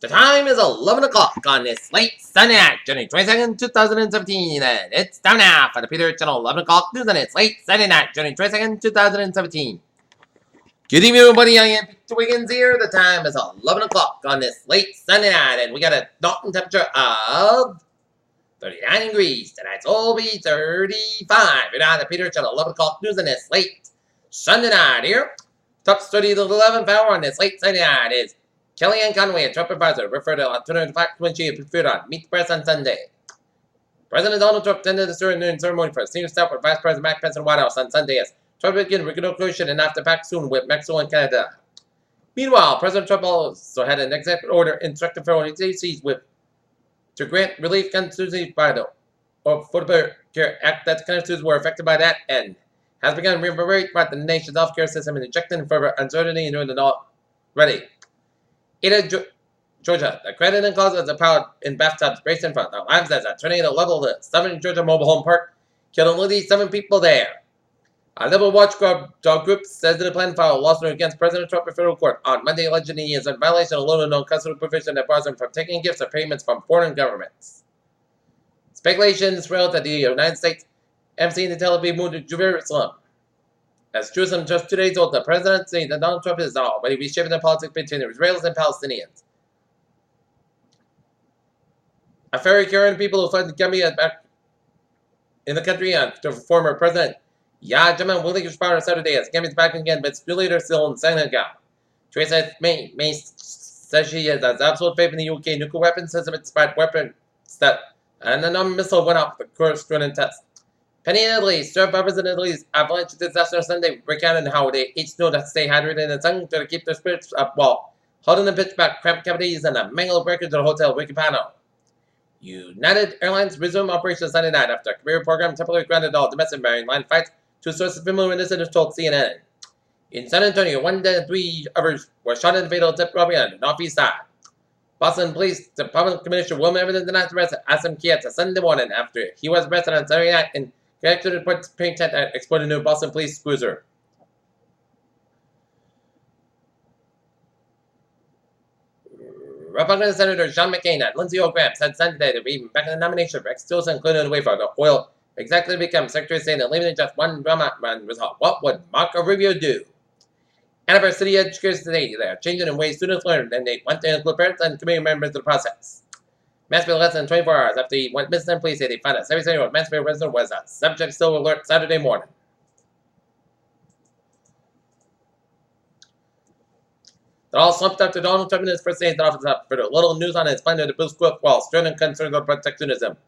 The time is 11 o'clock on this late Sunday night, January 22nd, 2017, and it's time now for the Peter Channel 11 o'clock news on this late Sunday night, January 22nd, 2017. Good evening, everybody. I am Peter Wiggins here. The time is 11 o'clock on this late Sunday night, and we got a Dalton temperature of 39 degrees. Tonight's will be 35. You're on the Peter Channel 11 o'clock news on this late Sunday night here. Top study the 11th hour on this late Sunday night is Kellyanne Conway, a Trump advisor, referred to on Twitter the fact when she appeared on Meet the Press on Sunday. President Donald Trump attended the ceremony for senior staff with Vice President Mike Pence in the White House on Sunday as Trump began renegotiation and after pact soon with Mexico and Canada. Meanwhile, President Trump also had an executive order instructing federal agencies to grant relief constitutionally by the Affordable Care Act that constitutions were affected by that and has begun to reverberate by the nation's healthcare system and injecting further uncertainty into it already. Ada, Georgia, the credit and causes of power in bathtubs braced in front of lives as a tornado leveled the Southern Georgia Mobile Home Park, killing at least 7 people there. A liberal watchdog group says that it planned to file a lawsuit against President Trump in federal court on Monday, alleging he is in violation of a little known constitutional provision that bars him from taking gifts or payments from foreign governments. Speculation is real that the United States embassy in Tel Aviv moved to Jerusalem. As Jerusalem just 2 days old, the president said that Donald Trump is already reshaping the politics between the Israelis and Palestinians. A ferry carrying people who fled the Gambia back in the country to former President Yahya Jammeh will respond on Saturday as Gambia is back again, but its leader still in Senegal. Theresa May says she has absolute faith in the UK nuclear weapons system despite weapons that and another missile went off the corresponding test. Penny in Italy, survivors in Italy's avalanche disaster Sunday recounted how they each know to stay hydrated and sung to keep their spirits up while holding the pitch back cramped cavities and a mangled breakage to the hotel Wikipano. United Airlines resumed operations Sunday night after a career program temporarily grounded all domestic airline flights, 2 sources familiar with this incident told CNN. In San Antonio, 1 dead and 3 others were shot in the fatal tip robbery on the northeast side. Boston Police Department Commissioner William Evans denied the arrest at Assam Kiat Sunday morning after he was arrested on Saturday night in connection to the reports paying tent that exploded into a Boston police cruiser. Republican Senator John McCain and Lindsey Graham said Sunday they'll be back in the nomination for ex-tools, including the way for the oil executive to become Secretary of State and leaving it just one drama result. What would Marco Rubio do? Ann Arbor City educators today, they are changing in ways students learn, and they want to include parents and community members of the process. Mansfield less than 24 hours after he went missing, police say they found a 77-year-old Mansfield resident was a subject still alert Saturday morning. They're all slumped up to Donald Trump in his first day in the office for the little news on his plan to boost growth while straining concerns over protectionism.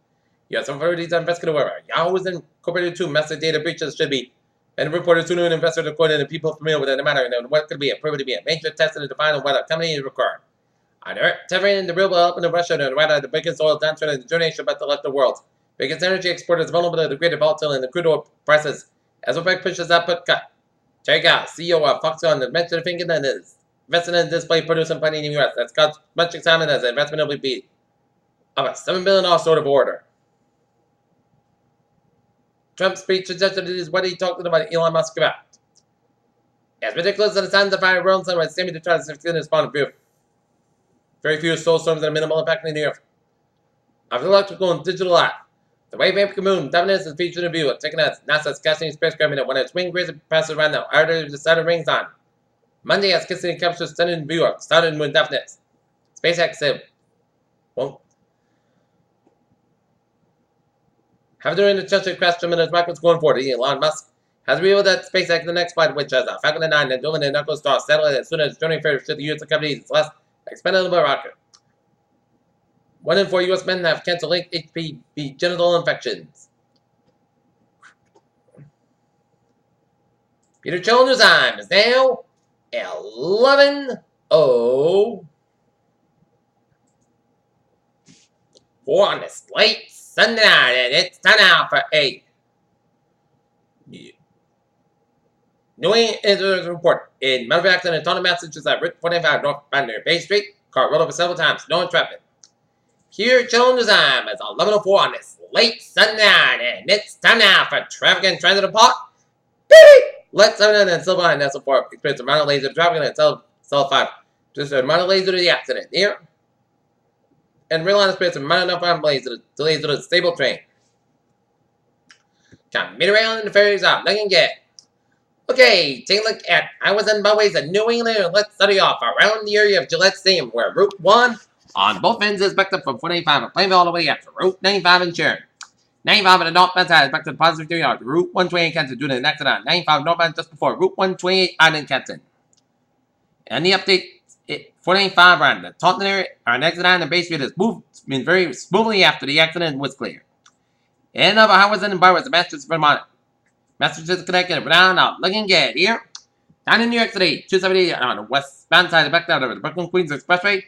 U.S. authorities are investigating whether Yahoo was incorporated to massive data breaches should be and reported to an investor according to people familiar with the matter and what could be proven to be a major test to define whether a company is required. Interfering the real help in Russia and Iran are the biggest oil downturn in the generation about to left the world. Biggest energy exporters vulnerable to the greater volatility in the crude oil prices as OPEC pushes output cut. Terry Gao, CEO of Foxconn, mentioned the finger and is investing in display producing plenty in the U.S. That's got much excitement as an investment will be of a $7 billion sort of order. Trump's speech suggested it is what he talked about Elon Musk about. As ridiculous as it sounds, the fire world sun was seeming to try to succeed in spawn of very few solar storms and a minimal impact in the earth. After electrical and digital art, the wave vapor moon dominance is featured in view of taking out NASA's Cassini spacecraft in when its wing grazes passes around the outer the Saturn rings on. Monday, as Cassini captures stunning view of Saturn moon deafness. SpaceX said, won't have during the Chester crash tremendous rockets going forward. Elon Musk has revealed that SpaceX, the next flight, which has a Falcon 9 and doing the Knuckle Star satellite as soon as joining fair should the use of company's less expendable rocket. 1 in 4 U.S. men have cancer-linked HPV genital infections. Peter Children's time is now 11:04 on this late Sunday night, and it's time now for a New England report. In motor accident in Taunton, Massachusetts, at Route 45 North Boundary Bay Street. Car rolled over several times, no traffic. Here, children's time is 11:04 on this late Sunday night, and it's time now for traffic and transit report. Beep! Let 7 and Silver and S4 experience a minor laser traffic and Cell 5. Just a minor laser to the accident. Here, and real honest spirits and minor enough on delays to the stable train. Come mid rail and the ferries out, looking good. Okay, take a look at highways and byways in New England. Let's study off around the area of Gillette Stadium, where Route 1 on both ends is backed up from 485 and Plainville all the way up to Route 95 in Sharon. 95 on the northbound side is back to the positive 3 yard. Route 128 in Kenton due to an accident. 95 northbound just before Route 128 out in Kenton. And the update, 495 around the Taunton area, our exit on the Bay Street has been very smoothly after the accident was clear. And other highways and byways, the Massachusetts, Vermont, Massachusetts, Connecticut, down out, looking good here. Down in New York City, 270 on the westbound side, backed out over the Brooklyn Queens Expressway.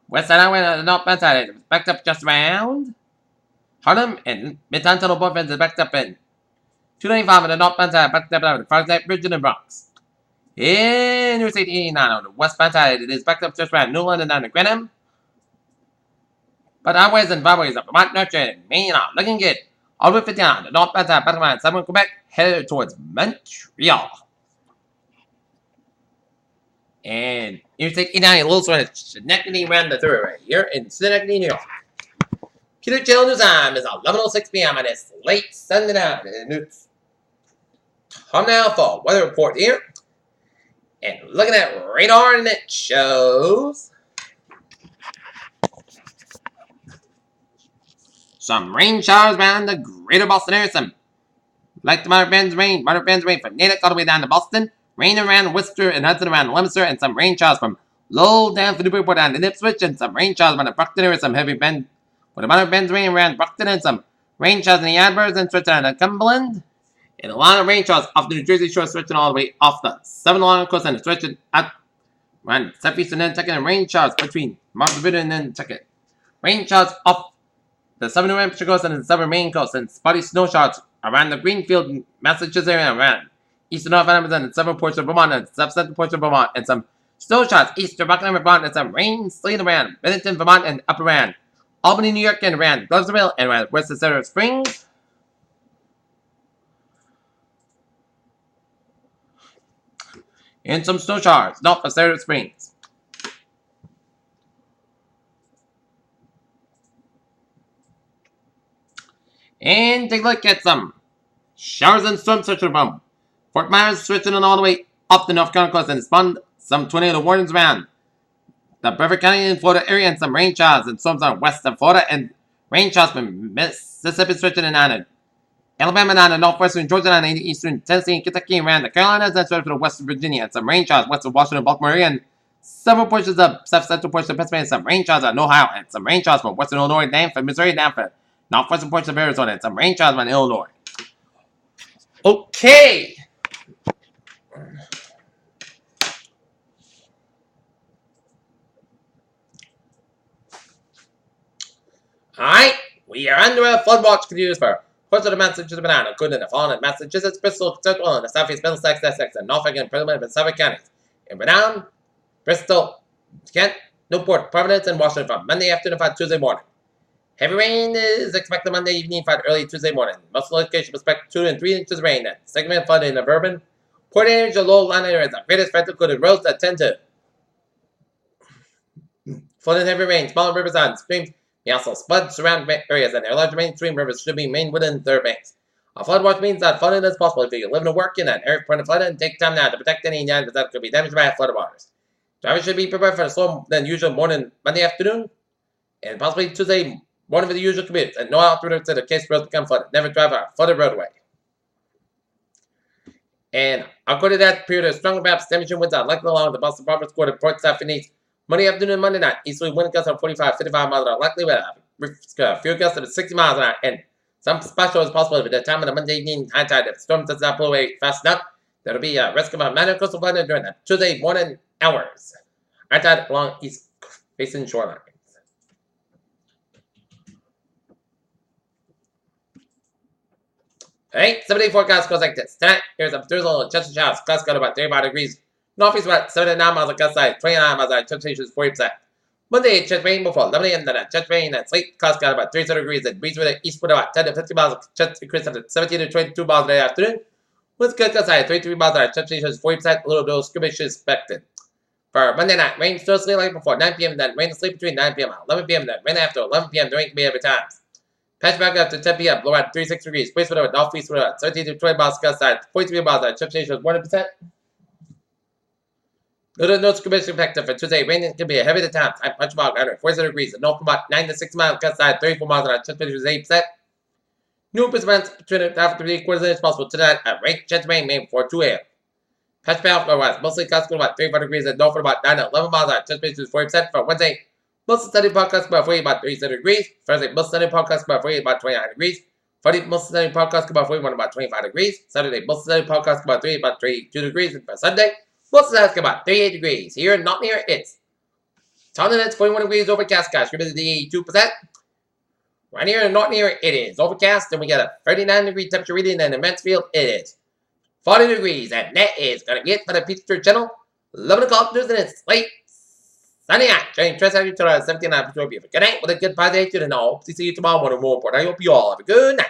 West side highway on the northbound side, is backed up just around Harlem, and Midtown Tunnel both ends is backed up in 295 on the northbound side, backed up over the Farsight Bridge in the Bronx. In New York City 89 on the westbound side, it is backed up just around New London down to Greenham. But highways and byways of Vermont, North and Maine are looking good. All the way 59 on the northbound side, back around southern Quebec, headed towards Montreal. And Interstate 89, a little sort of Schenectady around the third right here in Schenectady, New York. Peter Channel News time is 11:06 p.m. on this late Sunday night. And it's time now for weather report here. And looking at radar, and it shows some rain showers around the greater Boston area. Some like the moderate bands rain from Natick all the way down to Boston. Rain around Worcester and Hudson around Leominster, and some rain showers from Lowell down from Newburyport down to Ipswich, and some rain showers around the Brockton area. Some heavy bend with a moderate bands rain around Brockton, and some rain showers in the Adverse and stretching down to Cumberland. And a lot of rain showers off the New Jersey shore, stretching all the way off the 7 long coast and stretching out around southeastern Nantucket, and rain showers between Martha's Vineyard and Nantucket. Rain showers off the southern New Hampshire coast and the southern Maine coast, and spotty snow showers around the Greenfield, Massachusetts area, and around eastern North Amazon and southern portions of Vermont and south-central portions of Vermont, and some snow showers east of Buckingham, Vermont, and some rain, sleet around Bennington, Vermont, and up around Albany, New York, and around Gloversville, and around west of Sarah Springs. And some snow showers north of Sarah Springs. And take a look at some showers and storms stretching from Fort Myers, stretching all the way up the North Carolina coast, and spawned some tornado warnings around the Brevard County and Florida area, and some rain showers and storms on west of Florida, and rain showers from Mississippi stretching in on Alabama down to northwestern Georgia down to eastern Tennessee and Kentucky, around the Carolinas, and stretching to western Virginia, and some rain showers west of Washington, Baltimore area, and several portions of south-central portions of Pennsylvania, and some rain showers on Ohio, and some rain showers from western Illinois down from Missouri down from northwestern portions of Arizona, and some rain showers on Illinois. Okay. Alright, we are under a flood watch continues for parts of the Massachusetts banana, including the fallen in Massachusetts, Bristol, Central, and the Southeast Middlesex, Essex, and Norfolk, and Plymouth, and Suffolk counties. In Renown, Bristol, Kent, Newport, Providence, and Washington from Monday afternoon to Tuesday morning. Heavy rain is expected Monday evening and early Tuesday morning. Most locations expect 2 and 3 inches of rain. Segment flood in the urban port areas, the low line areas, the greatest threat included roads that tend to flood in heavy rain. Smaller rivers and streams may also flood surrounding areas, and their larger mainstream rivers should be maintained within their banks. A flood watch means that flooding is possible if you live and work in an area prone to flooding. Take time now to protect any areas that could be damaged by flooded waters. Drivers should be prepared for a slower than usual morning Monday afternoon, and possibly Tuesday morning for the usual commutes, and no alternatives in case roads become flooded. Never drive a flooded roadway. And according to that period of strong maps, damaging winds are likely along the Boston Providence Court and Port South and East. Monday afternoon and Monday night, easterly wind gusts of 45, 55 miles an hour, likely with a few gusts of 60 miles an hour, and some special is possible at the time of the Monday evening high tide. If the storm does not blow away fast enough, there will be a risk of a minor coastal flooding during the Tuesday morning hours. High tide along east facing shoreline. Alright, 7-day forecast goes like this. Tonight, here's a drizzle and chance of showers. Clouds got about 35 degrees. Northeast about 79 miles of gust side, 29 miles of chance is 40%. Monday, chance rain before 11 a.m. Then chance rain and sleet. Clouds got about 37 degrees. And breeze with the east wind about 10 to 50 miles of chance increase after 17 to 22 miles in the afternoon. Winds gust side, 33 miles of chance is 40%. A little bit of skirmish is expected. For Monday night, rain still sleep like before 9 p.m. Then rain to sleep between 9 p.m. and 11 p.m. Then rain after 11 p.m. Rain can be every time. Patch back up to 10 p.m. Blow at 36 degrees. Place wind with northeast wind at 17 to 20 miles outside. 43 miles at chip station 100%. Little notes commission factor for Tuesday. Rain can be a heavy to times. High punch mark under 47 degrees. The north from about 9 to 6 miles outside. 34 miles at chip station 8%. New events between half and 3/4 inch possible tonight at rain. Chance of rain May before 2 a.m. Patch bound otherwise mostly clouds about 35 degrees and north from about 9 to 11 miles at chip station 40% for Wednesday. Mostly sunny podcast about 40 about 37 degrees. Thursday, mostly sunny podcast about 40 about 29 degrees. Friday, mostly sunny podcast about 41 about 25 degrees. Saturday, mostly sunny podcast about 3 about 32 degrees. And for Sunday, mostly sunny about 38 degrees. Here, not near it's. It's 41 degrees overcast, guys. Humidity 2%. Right here, not near it is overcast. And we got a 39-degree temperature reading. And in Mansfield, it is 40 degrees. And that is going to get for the Peachtree Channel. 11 o'clock news and it's late. Sunny night, January 29th, 2017. Good night with a good positive attitude and all. See you tomorrow morning. More important. I hope you all have a good night.